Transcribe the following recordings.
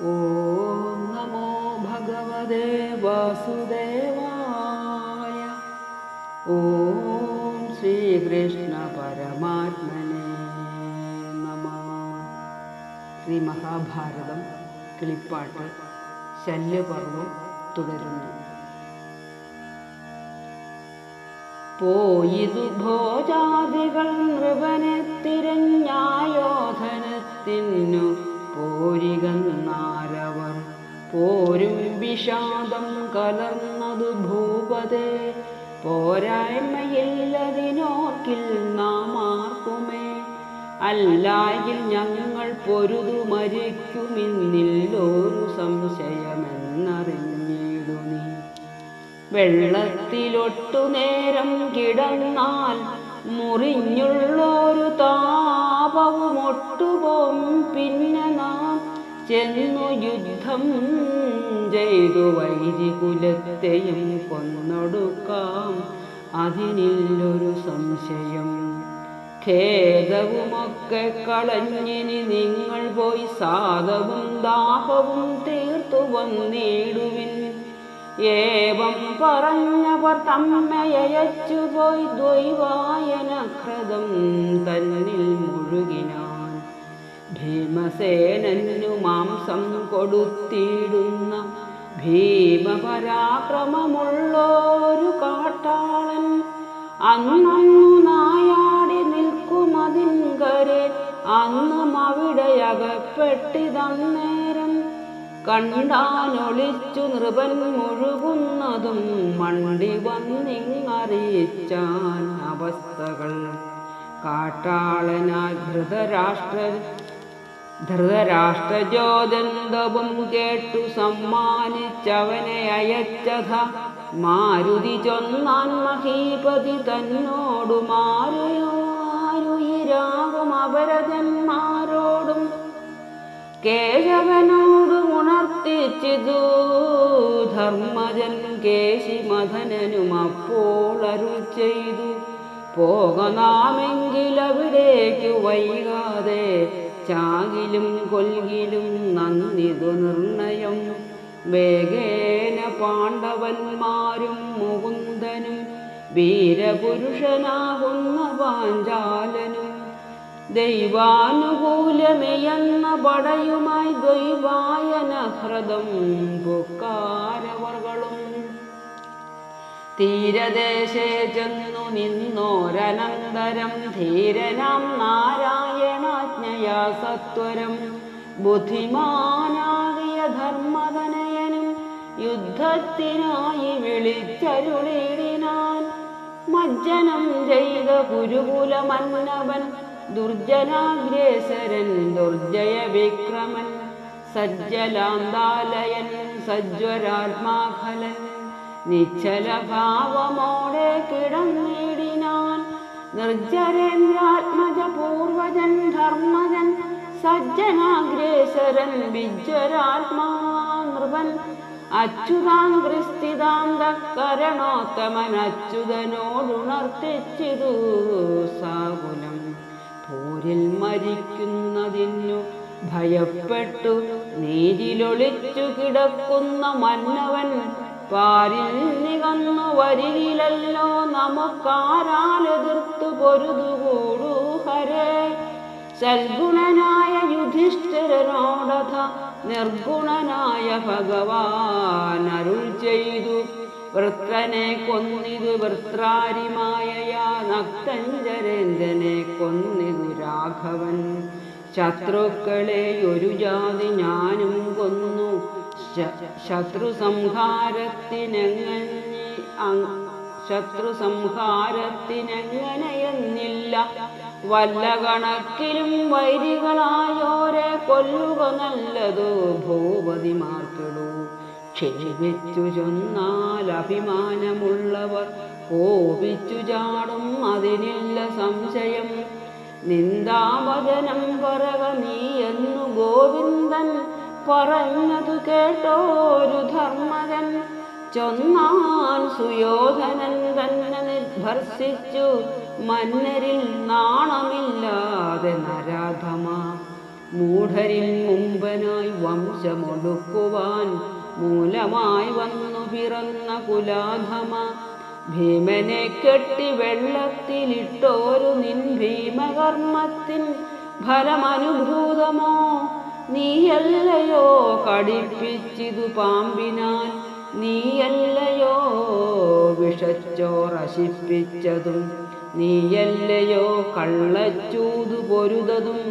ഓം നമോ ഭഗവതേ വാസുദേവായ. ഓം ശ്രീകൃഷ്ണ പരമാത്മനേ നമഃ. ശ്രീ മഹാഭാരതം കിളിപ്പാട്ട് ശല്യപർവം തുടരുന്നു. പോയിതു ഭോജാദികൾ നൃപനെ തിരഞ്ഞായോധനത്തിനു പോരികന്നാരവർ. പോരും വിഷാദം കലർന്നതു ഭൂപതേ, പോരായ്മയില്ലതിനോർക്കിൽ നാം ആർക്കുമേ. അല്ലായിൽ ഞങ്ങൾ പൊരുതു മരിക്കുമിന്നില്ലൊരു സംശയമെന്നറിഞ്ഞിടു നീ. വെള്ളത്തിലൊട്ടു നേരം കിടന്നാൽ മുറിഞ്ഞുള്ളൊരു താപവും ഒട്ടുപോം. പിന്നെ നാം ചെന്നു യുദ്ധം ചെയ്തു വൈരികുലത്തെയും കൊന്നൊടുക്കാം, അതിനില്ലൊരു സംശയം. ഖേദവുമൊക്കെ കളഞ്ഞിനി നിങ്ങൾ പോയി സാധവും ദാഹവും തീർത്തു വന്നിടുവിൻ. ഏവം പറഞ്ഞവർ തമ്മയച്ചുപോയി ദ്വൈവായനഹൃതം തന്നിൽ മുഴുകിനാൻ. ഭീമസേനു മാംസം കൊടുത്തിടുന്ന ഭീമപരാക്രമമുള്ളൊരു കാട്ടാളൻ അന്നു നായാടി നിൽക്കുമതിൻകരെ. അന്നും അവിടെയകപ്പെട്ടിതന്നേരം കണ്ടാനൊളിച്ചു നൃപൻ മുഴുകുന്നതും മണ്ടി വന്നിങ്ങറിയിച്ചാൻ അവസ്ഥകൾ. കാട്ടാളനാൽ ധൃതരാഷ്ട്രജോദന്തവും കേട്ടു സമ്മാനിച്ചവനെ അയച്ചഥ. മാരുതി ചൊന്നാൻ മഹീപതി തന്നോടു മാരുയാരുയിരാകും അപരജന്മാരോടും കേശവനോട് ഉണർത്തിച്ചിതു ധർമ്മജൻ. കേശിമഥനനും അപ്പോൾ അരുൾ ചെയ്തു, പോകനാമെങ്കിലവിടേക്കു വൈകാതെ. ചാകിലും കൊൽകിലും നന്ദിതു നിർണയം. വേഗേന പാണ്ഡവന്മാരും മുകുന്ദനും വീരപുരുഷനാകുന്ന പാഞ്ചാലനും ദൈവാനുകൂലമെയ്യുന്ന പടയുമായി ദ്വൈവായനഹൃതം പുക്കാരവർകളും. തീരദേശേ ചെന്നു നിന്നോരനന്തരം ധീരനാം നാരായണാജ്ഞയാ സത്വരം ബുദ്ധിമാനാകിയ ധർമ്മതനയനും യുദ്ധത്തിനായി വിളിച്ചരുളിടിനാൻ. മജ്ജനം ചെയ്ത കുരുകുലമന്നവൻ ദുർജനാഗ്രേസരൻ ദുർജയ വിക്രമൻ. സജ്ജലാന്താലയൻ സജ്വരാത്മാഖലൻ നിശ്ചലഭാവമോടെ കിടന്നിടിനാൻ. നിർജ്ജരേന്ദ്രാത്മജ പൂർവജൻ ധർമ്മജൻ സജ്ജനാഗ്രേസരൻ വിജ്വരാത്മാ നൃപൻ. അച്യുതാംഘ്രിസ്ഥിതാന്തകരണോത്തമൻ അച്യുതനോടുണർത്തിച്ചിതു സാകുലം. പോരിൽ മരിക്കുന്നതിനു ഭയപ്പെട്ടു നീരിലൊളിച്ചു കിടക്കുന്ന മന്നവൻ പാരിൽ നികന്നു വരികിലല്ലോ നമുക്കാരാലെതിർത്തു പൊരുതുകൂടൂ ഹരേ. സൽഗുണനായ യുധിഷ്ഠിരനോടഥ നിർഗുണനായ ഭഗവാൻ അരുൾ ചെയ്തു, വൃത്രനെ കൊന്നിതു വൃത്രാരിമായയാ. നക്തഞ്ചരേന്ദ്രനെ കൊന്നിതു രാഘവൻ. ശത്രുക്കളെ ഒരു ജാതി ഞാനും കൊന്നു. ശത്രുസംഹാരത്തിനെങ്ങനെയെന്നില്ല. വല്ല കണക്കിലും വൈരികളായോരെ കൊല്ലുക നല്ലതു ഭൂപതിമാർക്കിടൂ. ക്ഷേപിച്ചു ചൊന്നാൽ അഭിമാനമുള്ളവർ കോപിച്ചു ചാടും, അതിനില്ല സംശയം. നിന്ദാവചനം പറക നീ എന്നു ഗോവിന്ദൻ പറഞ്ഞതു കേട്ടോരു ധർമ്മജൻ. ചൊന്നാൻ സുയോധനൻ തന്നെ നിർഭർഷിച്ചു മന്നരിൽ നാണമില്ലാതെ നരാധമ. മൂഢരിൻ മുമ്പനായി വംശമൊടുക്കുവാൻ മൂലമായി വന്നു പിറന്ന കുലാധമ. ഭീമനെ കെട്ടി വെള്ളത്തിലിട്ടോരു നിൻ ഭീമകർമ്മത്തിൻ ഫലമനുഭൂതമോ? നീയല്ലയോ കടിപ്പിച്ചിതു പാമ്പിനാൽ? നീയല്ലയോ വിഷച്ചോറശിപ്പിച്ചതും? നീയല്ലയോ കള്ളച്ചൂതു പൊരുതതും?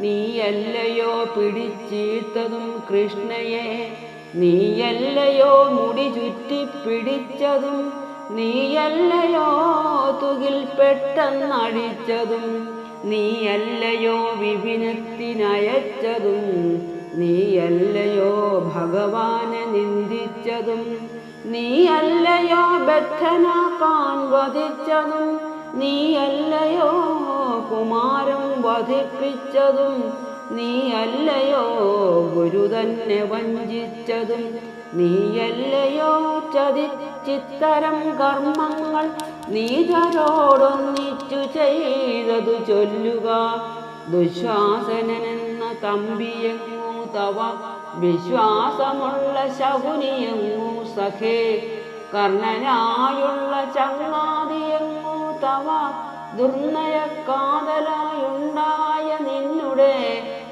നീയല്ലയോ പിടിച്ചീർത്തതും കൃഷ്ണയെ? നീയല്ലയോ മുടി ചുറ്റിപ്പിടിച്ചതും? നീയല്ലയോ തുകിൽ പെട്ടെന്നടിച്ചതും? നീയല്ലയോ വിപിനത്തിനയച്ചതും? നീയല്ലയോ ഭഗവാനെ നിന്ദിച്ചതും? നീയല്ലയോ ബദ്ധനാക്കാൻ വധിച്ചതും? നീയല്ലയോ കുമാരം വധിപ്പിച്ചതും? നീയല്ലയോ ഗുരു തന്നെ വഞ്ചിച്ചതും? നീയല്ലയോ ചതിച്ചിത്തരം കർമ്മങ്ങൾ നീചരോടൊന്നിച്ചു ചെയ്തതു ചൊല്ലുക. ദുശ്വാസനെന്ന തമ്പിയെങ്ങു തവ വിശ്വാസമുള്ള ശകുനിയെങ്ങു സഖേ? കർണനായുള്ള ചങ്ങാതിയെങ്ങു തവ ദുർനയക്കാതലായുണ്ടായ നിന്നുടെ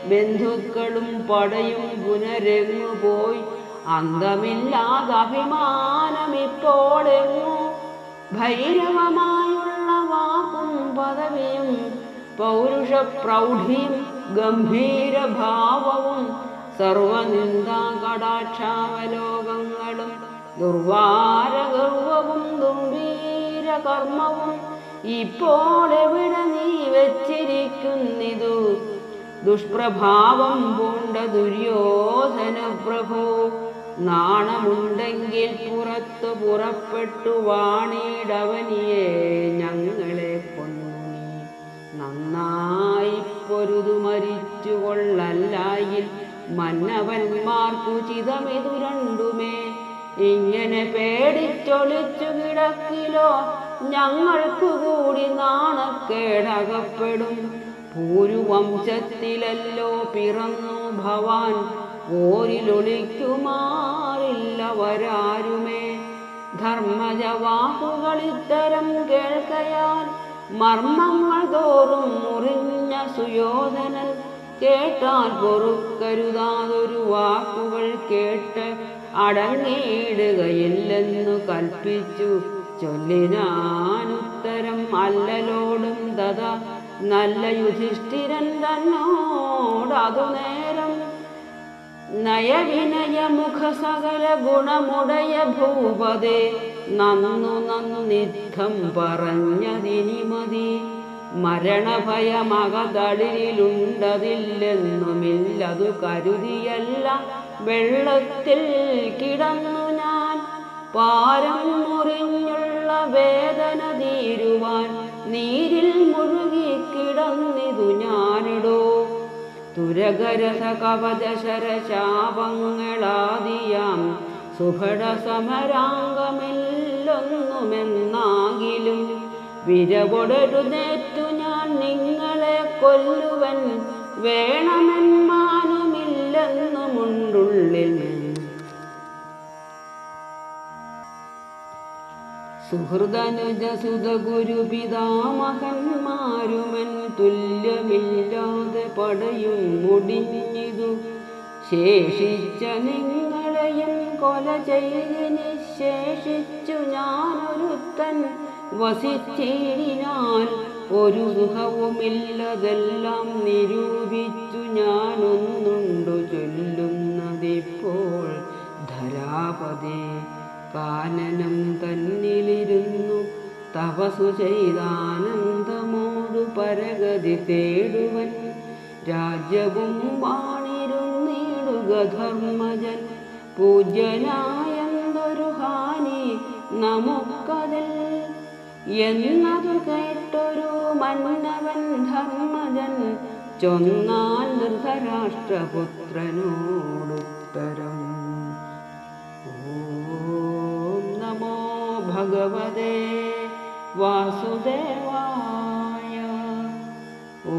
ബന്ധുക്കളും പടയും പുനരെങ്ങു പോയി? അന്തമില്ലാതെ അഭിമാനമിപ്പോഴെങ്ങു? ഭൈരവമായുള്ള വാക്കും പദവിയും പൗരുഷ പ്രൗഢിയും ഗംഭീരഭാവവും സർവനിന്ദാ കടാക്ഷാവലോകങ്ങളും ദുർവാരഗർവവും ദുർവീരകർമ്മവും ഇപ്പോഴെവിടെ നീ വെച്ചിരിക്കുന്നിതു? ദുഷ്പ്രഭാവം പൂണ്ട ദുര്യോധന പ്രഭു, നാണമുണ്ടെങ്കിൽ പുറപ്പെട്ടു വാണിടവനിയെ ഞങ്ങളെ കൊന്നു നീ. നന്നായി പൊരുതു മരിച്ചു കൊള്ളല്ലായിൽ മന്നവന്മാർക്കു ചിതമിതു രണ്ടുമേ. ഇങ്ങനെ പേടിച്ചൊളിച്ചു കിടക്കിലോ ഞങ്ങൾക്കു കൂടി നാണക്കേടകപ്പെടും. പൂരുവംശത്തിലല്ലോ പിറന്നു ഭവാൻ, ഓരിലൊളിക്കുമാറില്ലവരാരുമേ. ധർമ്മജവാക്കുകളിത്തരം കേൾക്കയാൽ മർമ്മങ്ങൾ തോറും മുറിഞ്ഞ സുയോധനൻ കേട്ടാൽ പൊറുക്കരുതാതൊരു വാക്കുകൾ കേട്ട് അടങ്ങിയിടുകയില്ലെന്നു കൽപ്പിച്ചു ചൊല്ലിനാനുത്തരം അല്ലലോടും തഥ നല്ല യുധിഷ്ഠിരൻ തന്നോടതു നേരം. നയവിനയമുഖ സകല ഗുണമുടയ ഭൂപതേ, നന്നു നിദ്ധം പറഞ്ഞതിനി മതി. മരണഭയമകതളിലുണ്ടതില്ലെന്നുമില്ലതു കരുതിയല്ല വെള്ളത്തിൽ കിടന്നു ഞാൻ. പാരം മുറിഞ്ഞുള്ള വേദന തീരുവാൻ നീരിൽ മുഴുകി കിടന്നിതു ഞാനിടോ. തുരകരസ കവചശരശാപങ്ങളാദിയാം സുഭട സമരാംഗമില്ലൊന്നുമെന്നാകിലും വിരവൊടരുന്നേറ്റു ഞാൻ നിങ്ങളെ കൊല്ലുവൻ വേണമെന്മാനുമില്ലെന്നുമുണ്ടുള്ളിൽ. സുഹൃദനുജസുത ഗുരുപിതാമഹന്മാരുമൻ തുല്യമില്ലാതെ പടയും മുടിഞ്ഞിതു. ശേഷിച്ച നിങ്ങളെയും കൊല ചെയ്ത് നിശേഷിച്ചു ഞാനൊരുത്തൻ വസിച്ചിടിനാൽ ഒരു സുഖവുമില്ലതെല്ലാം നിരൂപിച്ചു ഞാനൊന്നുണ്ടു ചൊല്ലുന്നതിപ്പോൾ. ധരാപതേ, കാനനം തന്നിലിരുന്നു തപസു ചെയ്താനന്ദമോടു പരഗതി തേടുവൻ. രാജ്യവും വാണിരുന്നിടുക ധർമ്മജൻ, പൂജ്യനായെന്തൊരു ഹാനി നമുക്കതിൽ എന്നതു കേട്ടൊരു മന്നവൻ ധർമ്മജൻ ചൊന്നാൻ ധൃതരാഷ്ട്രപുത്രനോടുത്തരം. ഓം നമോ ഭഗവതേ വാസുദേവായ. ഓ